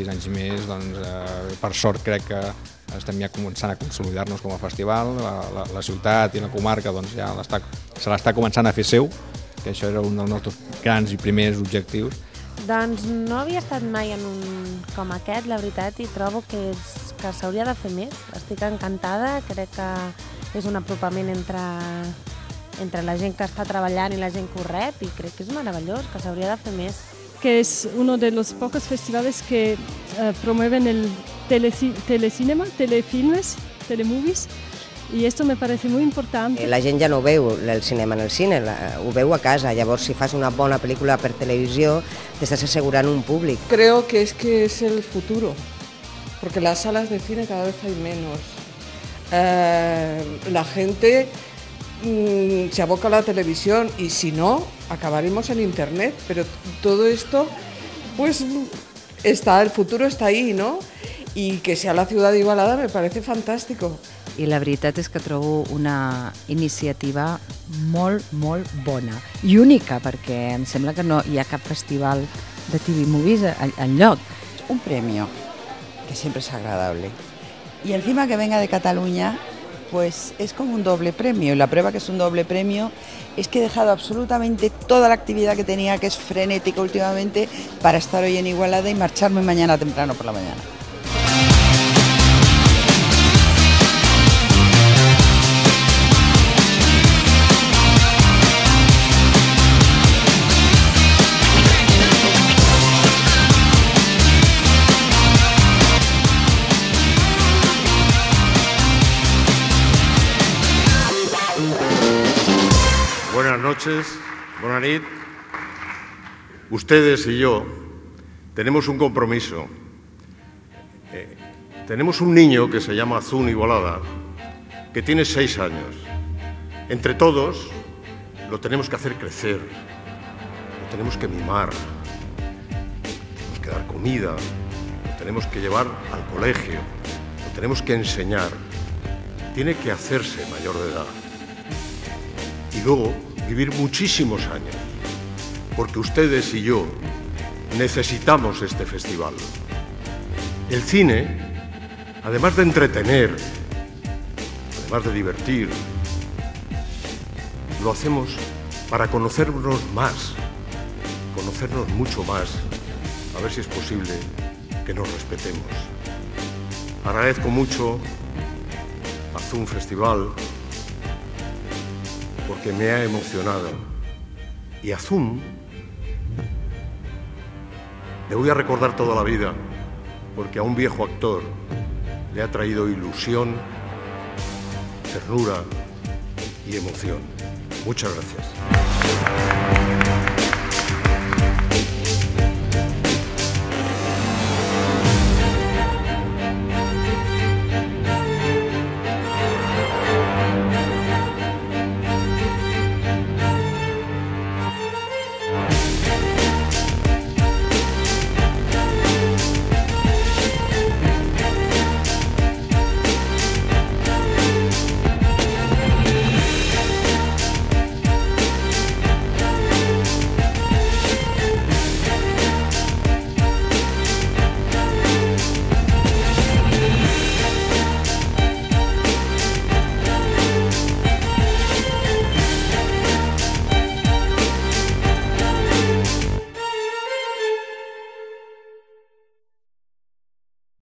6 anys més, doncs, per sort crec que estem ja començant a consolidar-nos com a festival, la ciutat i la comarca doncs, ja se l'està començant a fer seu, que això era un dels nostres grans i primers objectius. Doncs no havia estat mai en un com aquest, la veritat, i trobo que s'hauria de fer més. Estic encantada, crec que és un apropament entre la gent que està treballant i la gent que ho rep, i crec que és meravellós, que s'hauria de fer més. Que es uno de los pocos festivales que promueven el telecinema, telefilmes, telemovies, i esto me parece muy importante. La gent ja no veu el cinema en el cine, ho veu a casa. Llavors, si fas una bona pel·lícula per televisió, t'estàs assegurant un públic. Creo que es el futuro, porque las salas de cine cada vez hay menos. La gente se aboca a la televisión y si no, acabaremos en internet, pero todo esto, pues el futuro está ahí, ¿no? Y que sea la ciudad de Igualada me parece fantástico. I la veritat és que trobo una iniciativa molt, molt bona i única, perquè em sembla que no hi ha cap festival de TV Movies enlloc. Un premio que siempre es agradable y encima que venga de Cataluña, pues es como un doble premio, y la prueba que es un doble premio es que he dejado absolutamente toda la actividad que tenía, que es frenética últimamente, para estar hoy en Igualada y marcharme mañana temprano por la mañana. Buenas noches, buenas nit. Ustedes y yo tenemos un compromiso. Tenemos un niño que se llama Azun Igualada, que tiene 6 años. Entre todos lo tenemos que hacer crecer, lo tenemos que mimar, tenemos que dar comida, lo tenemos que llevar al colegio, lo tenemos que enseñar. Tiene que hacerse mayor de edad. Y luego vivir muchísimos años, porque ustedes y yo necesitamos este festival. El cine, además de entretener, además de divertir, lo hacemos para conocernos más, conocernos mucho más, a ver si es posible que nos respetemos. Agradezco mucho a Zoom Festival, porque me ha emocionado. Y a Zoom le voy a recordar toda la vida, porque a un viejo actor le ha traído ilusión, ternura y emoción. Muchas gracias.